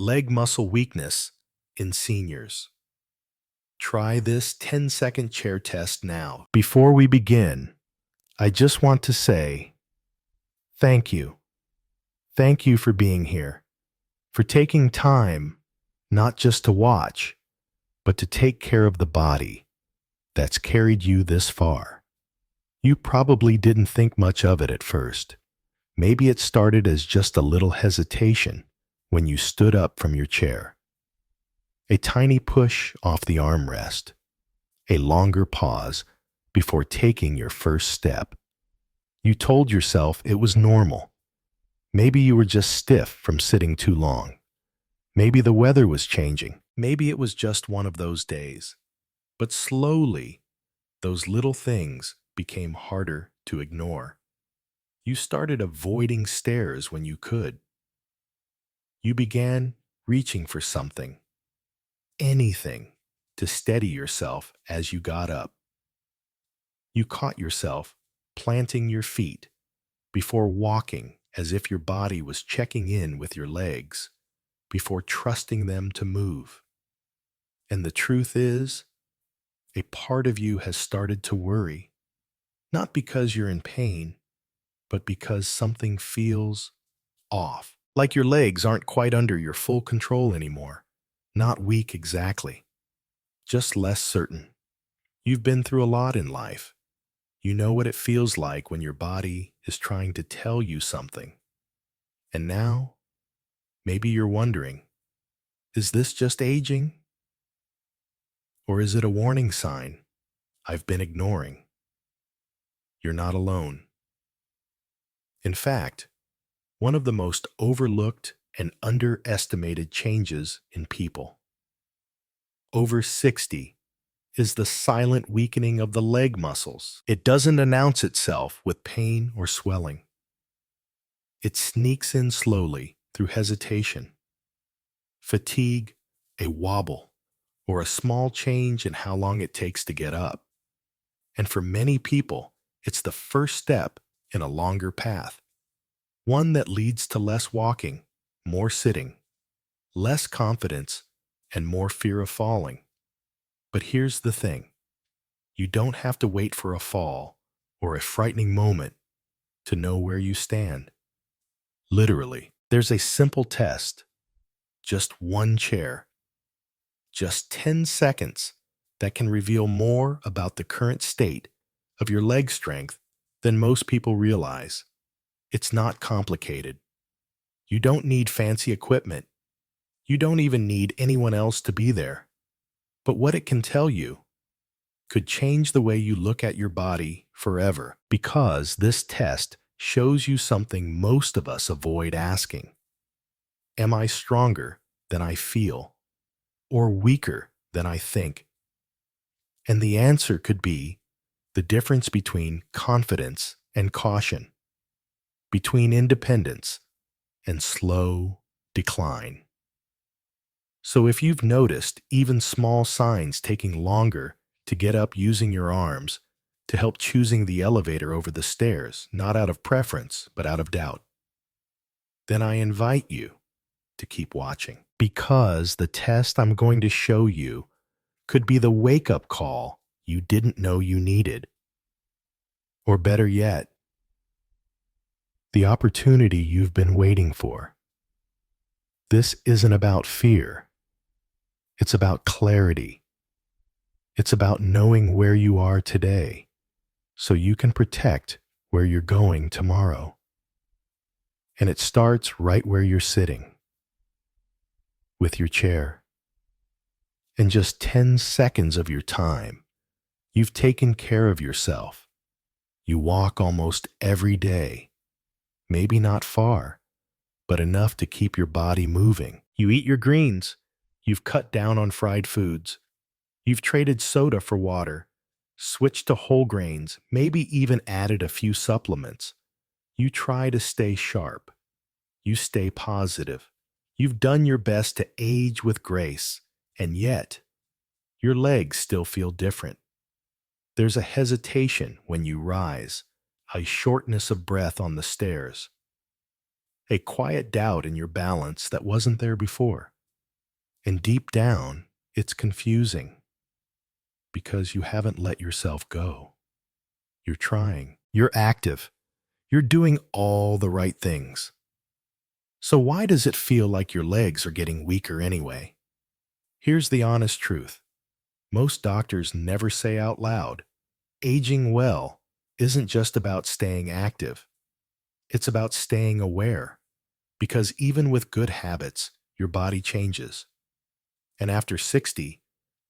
Leg muscle weakness in seniors. Try this 10-second chair test now. Before we begin, I just want to say thank you. Thank you for being here, for taking time not just to watch, but to take care of the body that's carried you this far. You probably didn't think much of it at first. Maybe it started as just a little hesitation when you stood up from your chair. A tiny push off the armrest, a longer pause before taking your first step. You told yourself it was normal. Maybe you were just stiff from sitting too long. Maybe the weather was changing. Maybe it was just one of those days. But slowly, those little things became harder to ignore. You started avoiding stairs when you could. You began reaching for something, anything, to steady yourself as you got up. You caught yourself planting your feet before walking as if your body was checking in with your legs, before trusting them to move. And the truth is, a part of you has started to worry, not because you're in pain, but because something feels off. Like your legs aren't quite under your full control anymore. Not weak exactly, just less certain. You've been through a lot in life. You know what it feels like when your body is trying to tell you something. And now, maybe you're wondering, is this just aging? Or is it a warning sign I've been ignoring? You're not alone. In fact, one of the most overlooked and underestimated changes in people over 60 is the silent weakening of the leg muscles. It doesn't announce itself with pain or swelling. It sneaks in slowly through hesitation, fatigue, a wobble, or a small change in how long it takes to get up. And for many people, it's the first step in a longer path, one that leads to less walking, more sitting, less confidence, and more fear of falling. But here's the thing. You don't have to wait for a fall or a frightening moment to know where you stand. Literally, there's a simple test, just one chair, just 10 seconds that can reveal more about the current state of your leg strength than most people realize. It's not complicated. You don't need fancy equipment. You don't even need anyone else to be there. But what it can tell you could change the way you look at your body forever, because this test shows you something most of us avoid asking. Am I stronger than I feel, or weaker than I think? And the answer could be the difference between confidence and caution, between independence and slow decline. So if you've noticed even small signs taking longer to get up using your arms, to help choosing the elevator over the stairs, not out of preference, but out of doubt, then I invite you to keep watching, because the test I'm going to show you could be the wake-up call you didn't know you needed. Or better yet, the opportunity you've been waiting for. This isn't about fear. It's about clarity. It's about knowing where you are today so you can protect where you're going tomorrow. And it starts right where you're sitting, with your chair. In just 10 seconds of your time, you've taken care of yourself. You walk almost every day, maybe not far, but enough to keep your body moving. You eat your greens. You've cut down on fried foods. You've traded soda for water, switched to whole grains, maybe even added a few supplements. You try to stay sharp. You stay positive. You've done your best to age with grace, and yet, your legs still feel different. There's a hesitation when you rise, a shortness of breath on the stairs. a quiet doubt in your balance that wasn't there before. And deep down, it's confusing because you haven't let yourself go. You're trying, you're active, you're doing all the right things. So why does it feel like your legs are getting weaker anyway? Here's the honest truth. Most doctors never say out loud, aging well isn't just about staying active. It's about staying aware. Because even with good habits, your body changes. And after 60,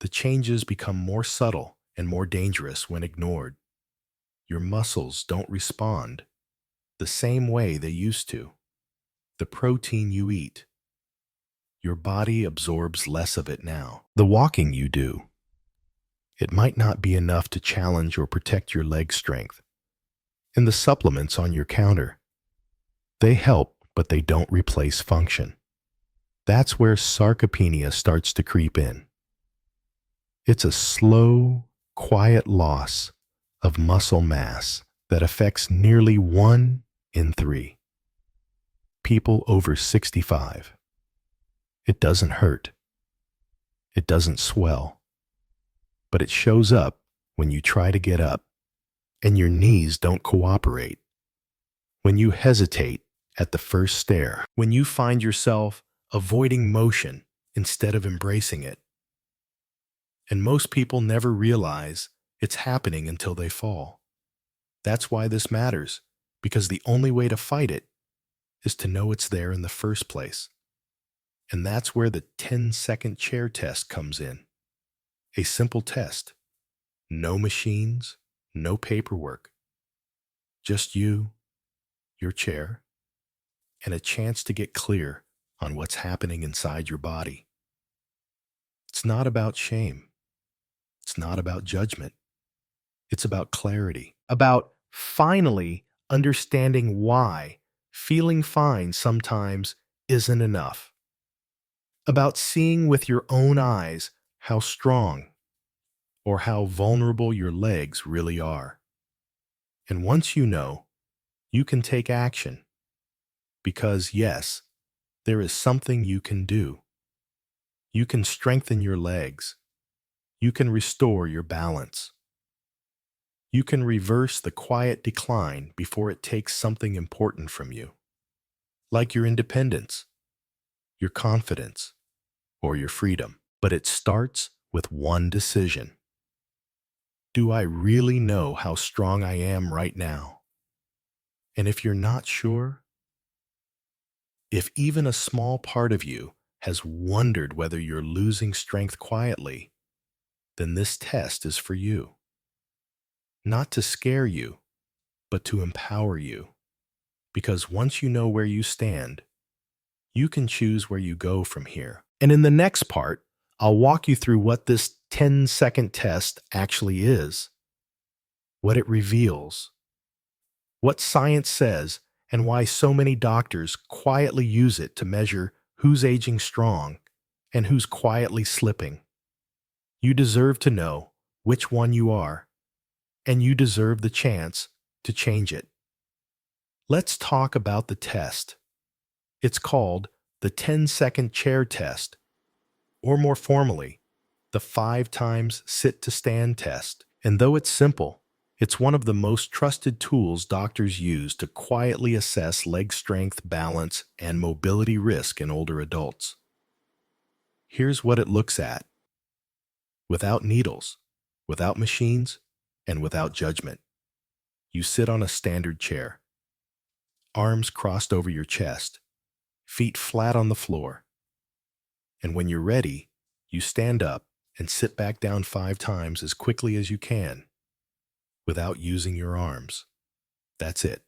the changes become more subtle and more dangerous when ignored. Your muscles don't respond the same way they used to. The protein you eat, your body absorbs less of it now. The walking you do, it might not be enough to challenge or protect your leg strength. And the supplements on your counter, they help, but they don't replace function. That's where sarcopenia starts to creep in. It's a slow, quiet loss of muscle mass that affects nearly 1 in 3 people over 65. It doesn't hurt. It doesn't swell. But it shows up when you try to get up and your knees don't cooperate. When you hesitate at the first stair. When you find yourself avoiding motion instead of embracing it. And most people never realize it's happening until they fall. That's why this matters, because the only way to fight it is to know it's there in the first place. And that's where the 10-second chair test comes in. A simple test. No machines, no paperwork. Just you, your chair, and a chance to get clear on what's happening inside your body. It's not about shame. It's not about judgment. It's about clarity, about finally understanding why feeling fine sometimes isn't enough, about seeing with your own eyes how strong or how vulnerable your legs really are. And once you know, you can take action. Because yes, there is something you can do. You can strengthen your legs. You can restore your balance. You can reverse the quiet decline before it takes something important from you, like your independence, your confidence, or your freedom. But it starts with one decision. Do I really know how strong I am right now? And if you're not sure, if even a small part of you has wondered whether you're losing strength quietly, then this test is for you. Not to scare you, but to empower you. Because once you know where you stand, you can choose where you go from here. And in the next part, I'll walk you through what this 10-second test actually is, what it reveals, what science says, and why so many doctors quietly use it to measure who's aging strong and who's quietly slipping. You deserve to know which one you are, and you deserve the chance to change it. Let's talk about the test. It's called the 10-second chair test, or more formally, the 5 times sit-to-stand test. And though it's simple, it's one of the most trusted tools doctors use to quietly assess leg strength, balance, and mobility risk in older adults. Here's what it looks at. Without needles, without machines, and without judgment. You sit on a standard chair, arms crossed over your chest, feet flat on the floor. And when you're ready, you stand up and sit back down 5 times as quickly as you can, without using your arms. That's it.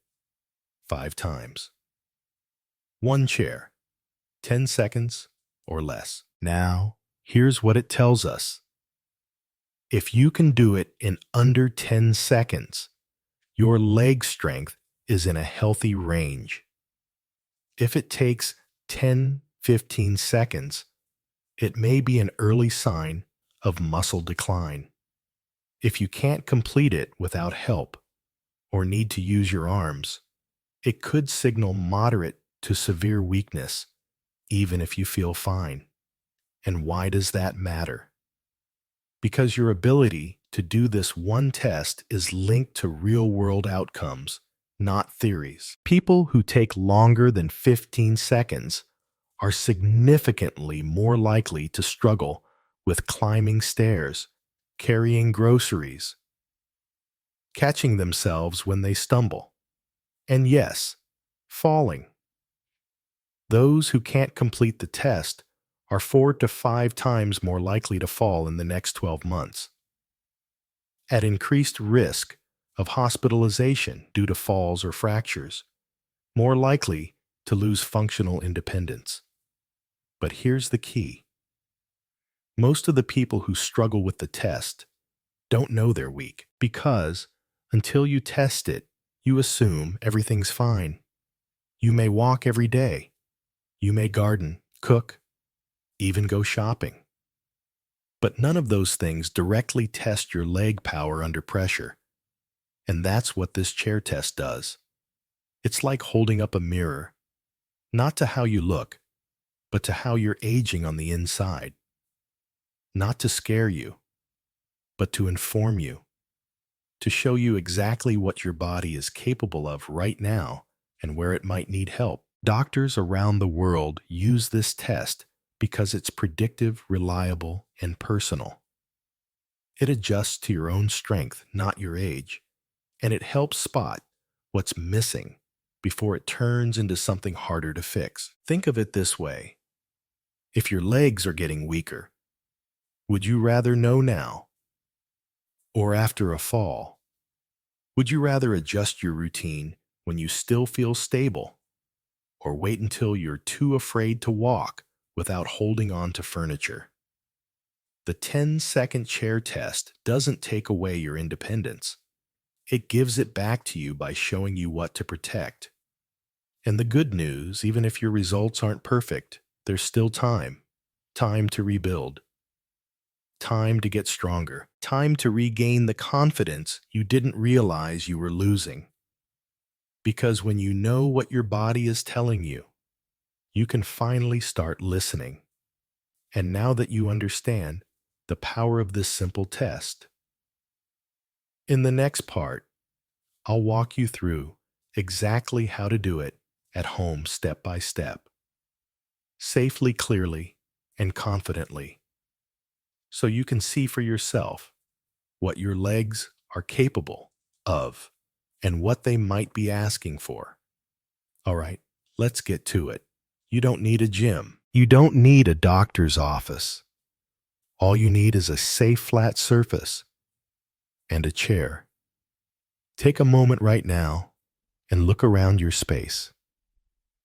5 times. One chair, 10 seconds or less. Now, here's what it tells us. If you can do it in under 10 seconds, your leg strength is in a healthy range. If it takes 10-15 seconds, it may be an early sign of muscle decline. If you can't complete it without help or need to use your arms, it could signal moderate to severe weakness, even if you feel fine. And why does that matter? Because your ability to do this one test is linked to real-world outcomes, not theories. People who take longer than 15 seconds are significantly more likely to struggle with climbing stairs, carrying groceries, catching themselves when they stumble, and yes, falling. Those who can't complete the test are 4 to 5 times more likely to fall in the next 12 months, at increased risk of hospitalization due to falls or fractures, more likely to lose functional independence. But here's the key. Most of the people who struggle with the test don't know they're weak because until you test it, you assume everything's fine. You may walk every day. You may garden, cook, even go shopping. But none of those things directly test your leg power under pressure. And that's what this chair test does. It's like holding up a mirror, not to how you look, but to how you're aging on the inside. Not to scare you, but to inform you, to show you exactly what your body is capable of right now and where it might need help. Doctors around the world use this test because it's predictive, reliable, and personal. It adjusts to your own strength, not your age, and it helps spot what's missing before it turns into something harder to fix. Think of it this way. If your legs are getting weaker, would you rather know now or after a fall? Would you rather adjust your routine when you still feel stable or wait until you're too afraid to walk without holding on to furniture? The 10-second chair test doesn't take away your independence. It gives it back to you by showing you what to protect. And the good news, even if your results aren't perfect, there's still time. Time to rebuild. Time to get stronger. Time to regain the confidence you didn't realize you were losing. Because when you know what your body is telling you, you can finally start listening. And now that you understand the power of this simple test, in the next part, I'll walk you through exactly how to do it at home step by step, safely, clearly, and confidently, so you can see for yourself what your legs are capable of and what they might be asking for. All right, let's get to it. You don't need a gym. You don't need a doctor's office. All you need is a safe, flat surface and a chair. Take a moment right now and look around your space.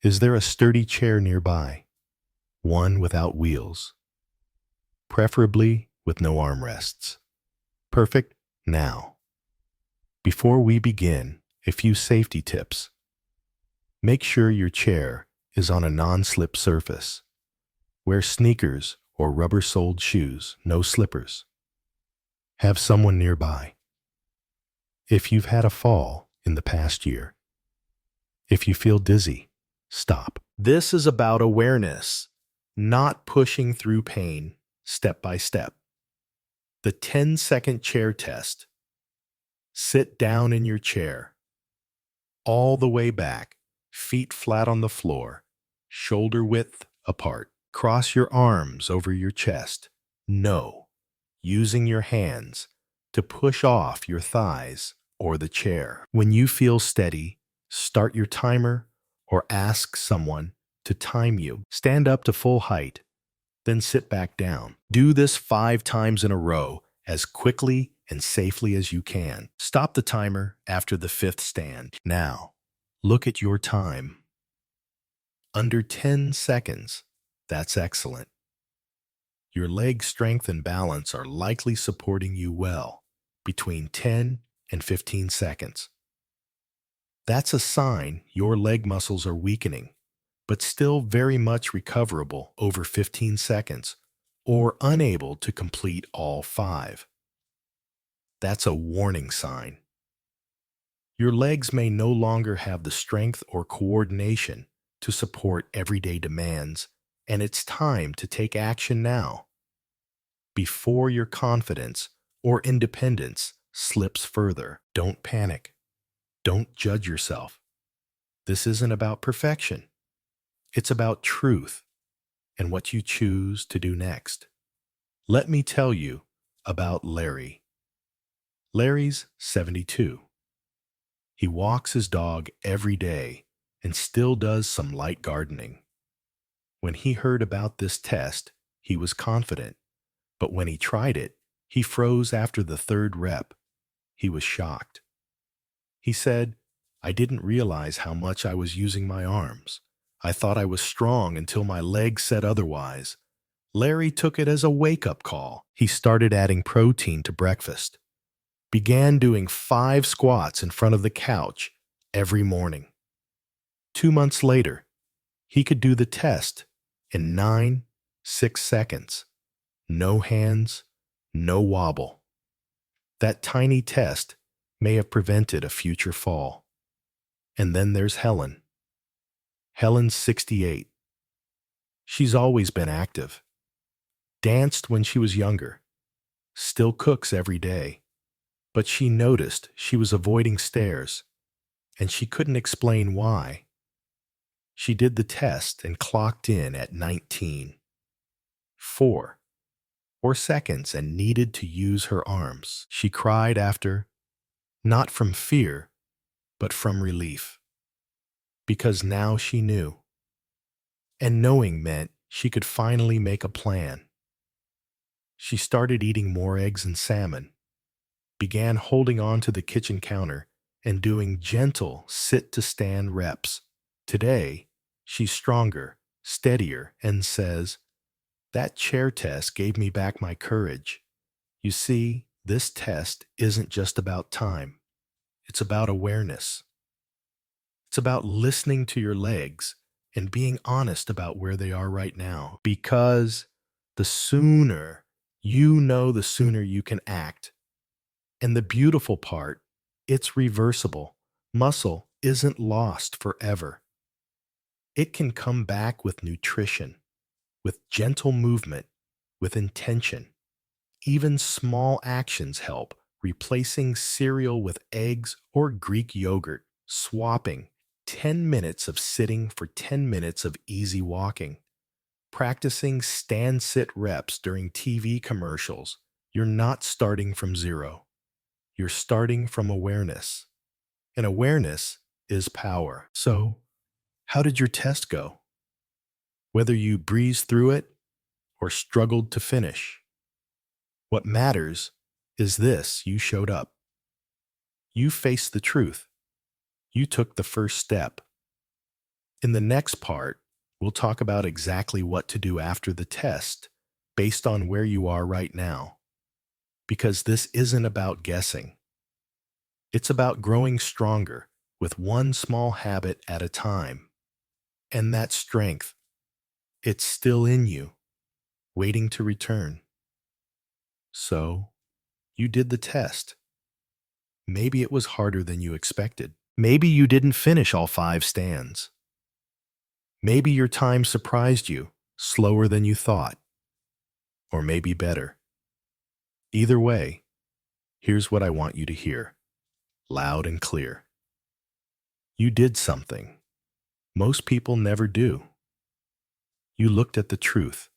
Is there a sturdy chair nearby? One without wheels, preferably with no armrests. Perfect. Now, before we begin, a few safety tips. Make sure your chair is on a non-slip surface. Wear sneakers or rubber-soled shoes, no slippers. Have someone nearby. If you've had a fall in the past year, if you feel dizzy, stop. This is about awareness, not pushing through pain step by step. The 10-second chair test. Sit down in your chair, all the way back, feet flat on the floor, shoulder width apart. Cross your arms over your chest. No, using your hands to push off your thighs or the chair. When you feel steady, start your timer or ask someone to time you. Stand up to full height, then sit back down. Do this 5 times in a row as quickly and safely as you can. Stop the timer after the 5th stand. Now, look at your time. Under 10 seconds. That's excellent. Your leg strength and balance are likely supporting you well, between 10 and 15 seconds. That's a sign your leg muscles are weakening, but still very much recoverable over 15 seconds, or unable to complete all 5. That's a warning sign. Your legs may no longer have the strength or coordination to support everyday demands, and it's time to take action now, before your confidence or independence slips further. Don't panic. Don't judge yourself. This isn't about perfection. It's about truth and what you choose to do next. Let me tell you about Larry. Larry's 72. He walks his dog every day and still does some light gardening. When he heard about this test, he was confident, but when he tried it, he froze after the third rep. He was shocked. He said, "I didn't realize how much I was using my arms. I thought I was strong until my legs said otherwise." Larry took it as a wake-up call. He started adding protein to breakfast, began doing 5 squats in front of the couch every morning. 2 months later, he could do the test in 6 seconds. No hands, no wobble. That tiny test may have prevented a future fall. And then there's Helen. Helen's 68. She's always been active. Danced when she was younger. Still cooks every day. But she noticed she was avoiding stairs, and she couldn't explain why. She did the test and clocked in at 19. 4 seconds and needed to use her arms. She cried after, not from fear, but from relief. Because now she knew. And knowing meant she could finally make a plan. She started eating more eggs and salmon, began holding on to the kitchen counter and doing gentle sit-to-stand reps. Today, she's stronger, steadier, and says, "That chair test gave me back my courage." You see, this test isn't just about time. It's about awareness. It's about listening to your legs and being honest about where they are right now. Because the sooner you know, the sooner you can act. And the beautiful part, it's reversible. Muscle isn't lost forever. It can come back with nutrition, with gentle movement, with intention. Even small actions help, replacing cereal with eggs or Greek yogurt, swapping 10 minutes of sitting for 10 minutes of easy walking, practicing stand-sit reps during TV commercials. You're not starting from zero. You're starting from awareness. And awareness is power. So, how did your test go? Whether you breezed through it or struggled to finish, what matters is this: you showed up. You faced the truth. You took the first step. In the next part, we'll talk about exactly what to do after the test based on where you are right now. Because this isn't about guessing. It's about growing stronger with one small habit at a time. And that strength, it's still in you, waiting to return. So, you did the test. Maybe it was harder than you expected. Maybe you didn't finish all 5 stands. Maybe your time surprised you, slower than you thought. Or maybe better. Either way, here's what I want you to hear, loud and clear. You did something most people never do. You looked at the truth,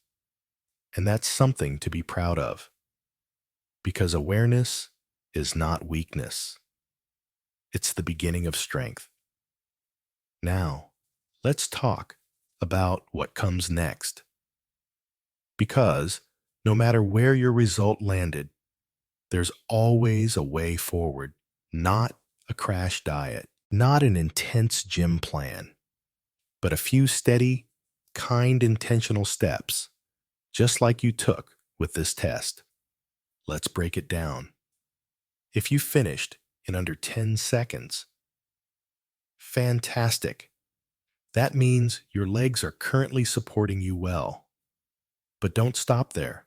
and that's something to be proud of. Because awareness is not weakness. It's the beginning of strength. Now, let's talk about what comes next. Because no matter where your result landed, there's always a way forward, not a crash diet, not an intense gym plan, but a few steady, kind, intentional steps, just like you took with this test. Let's break it down. If you finished in under 10 seconds, fantastic. That means your legs are currently supporting you well. But don't stop there.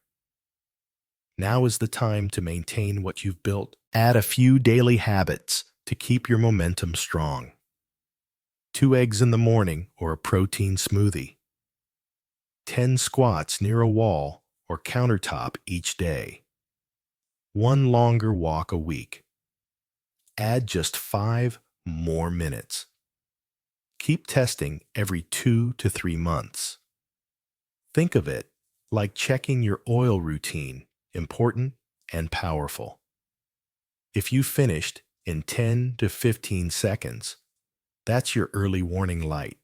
Now is the time to maintain what you've built. Add a few daily habits to keep your momentum strong. 2 eggs in the morning or a protein smoothie. 10 squats near a wall or countertop each day. 1 longer walk a week. Add just 5 more minutes. Keep testing every 2 to 3 months. Think of it like checking your oil routine, important and powerful. If you finished in 10 to 15 seconds, that's your early warning light.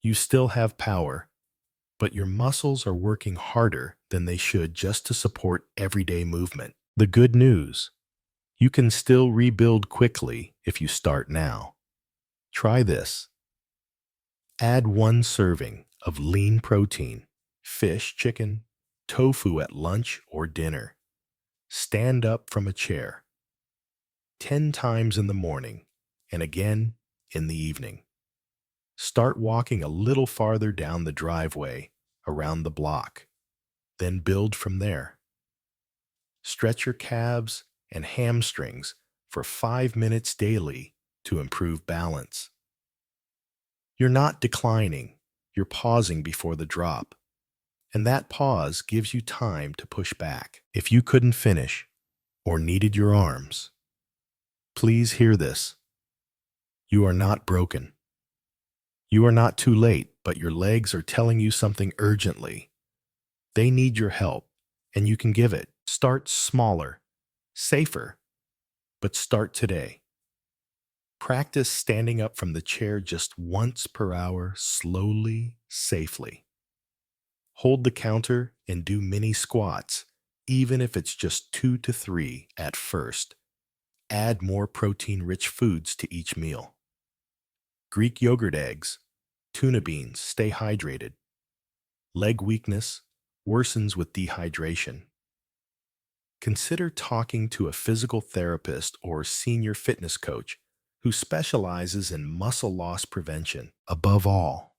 You still have power, but your muscles are working harder than they should just to support everyday movement. The good news: you can still rebuild quickly if you start now. Try this. Add 1 serving of lean protein, fish, chicken, tofu at lunch or dinner. Stand up from a chair 10 times in the morning and again in the evening. Start walking a little farther down the driveway around the block, then build from there. Stretch your calves and hamstrings for 5 minutes daily to improve balance. You're not declining, you're pausing before the drop. And that pause gives you time to push back. If you couldn't finish or needed your arms, please hear this. You are not broken. You are not too late, but your legs are telling you something urgently. They need your help, and you can give it. Start smaller, safer, but start today. Practice standing up from the chair just once per hour, slowly, safely. Hold the counter and do mini squats, even if it's just 2 to 3 at first. Add more protein-rich foods to each meal. Greek yogurt eggs, tuna beans, stay hydrated. Leg weakness worsens with dehydration. Consider talking to a physical therapist or senior fitness coach who specializes in muscle loss prevention. Above all,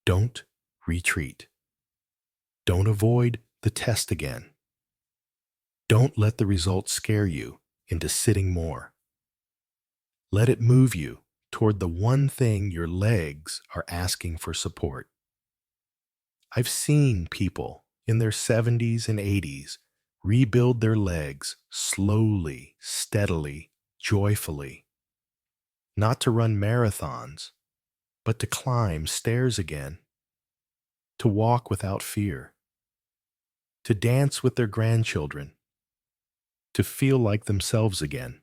don't retreat. Don't avoid the test again. Don't let the results scare you into sitting more. Let it move you toward the one thing your legs are asking for support. I've seen people in their 70s and 80s rebuild their legs slowly, steadily, joyfully. Not to run marathons, but to climb stairs again, to walk without fear, to dance with their grandchildren, to feel like themselves again.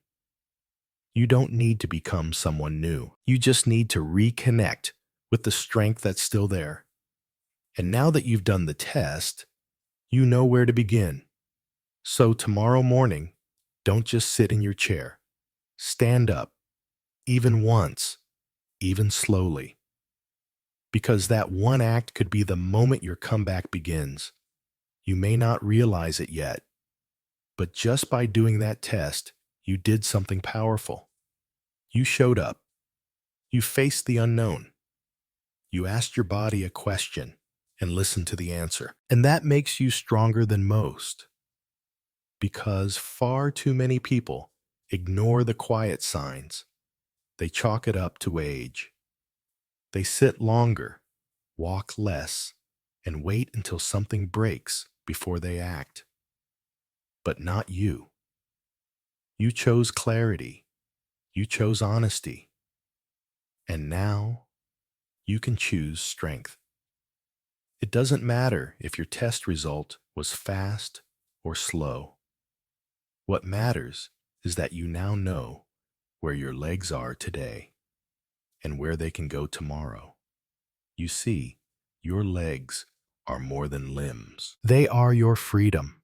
You don't need to become someone new. You just need to reconnect with the strength that's still there. And now that you've done the test, you know where to begin. So tomorrow morning, don't just sit in your chair. Stand up, even once, even slowly. Because that one act could be the moment your comeback begins. You may not realize it yet, but just by doing that test, you did something powerful. You showed up. You faced the unknown. You asked your body a question and listened to the answer. And that makes you stronger than most. Because far too many people ignore the quiet signs. They chalk it up to age. They sit longer, walk less, and wait until something breaks before they act. But not you. You chose clarity. You chose honesty. And now you can choose strength. It doesn't matter if your test result was fast or slow. What matters is that you now know where your legs are today and where they can go tomorrow. You see, your legs are more than limbs. They are your freedom.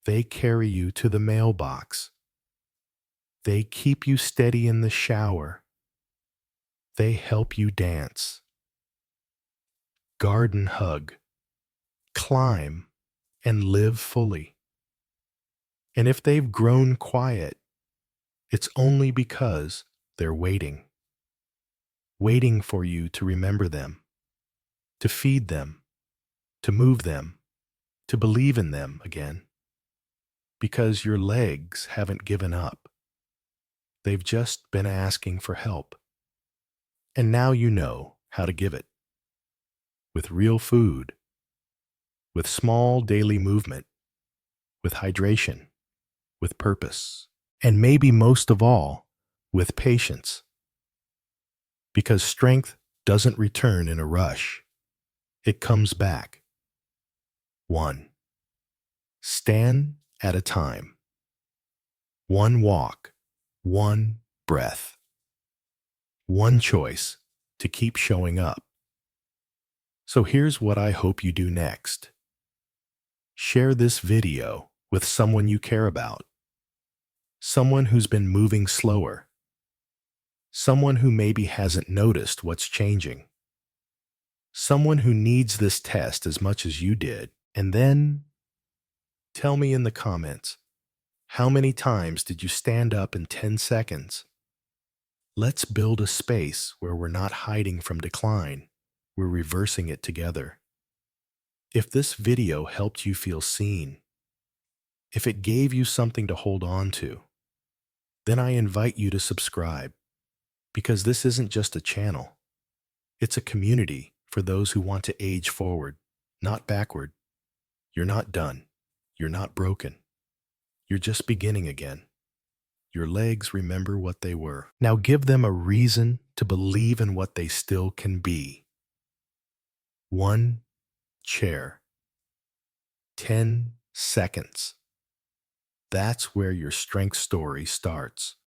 They carry you to the mailbox. They keep you steady in the shower. They help you dance, garden hug, climb, and live fully. And if they've grown quiet, it's only because they're waiting for you to remember them, to feed them, to move them, to believe in them again. Because your legs haven't given up. They've just been asking for help. And now you know how to give it. With real food, with small daily movement, with hydration, with purpose, and maybe most of all, with patience. Because strength doesn't return in a rush. It comes back. One stand at a time. One walk, one breath, one choice to keep showing up. So here's what I hope you do next. Share this video with someone you care about, someone who's been moving slower, someone who maybe hasn't noticed what's changing, someone who needs this test as much as you did, and then tell me in the comments, how many times did you stand up in 10 seconds? Let's build a space where we're not hiding from decline, we're reversing it together. If this video helped you feel seen, if it gave you something to hold on to, then I invite you to subscribe, because this isn't just a channel. It's a community for those who want to age forward, not backward. You're not done. You're not broken. You're just beginning again. Your legs remember what they were. Now give them a reason to believe in what they still can be. One chair. 10 seconds. That's where your strength story starts.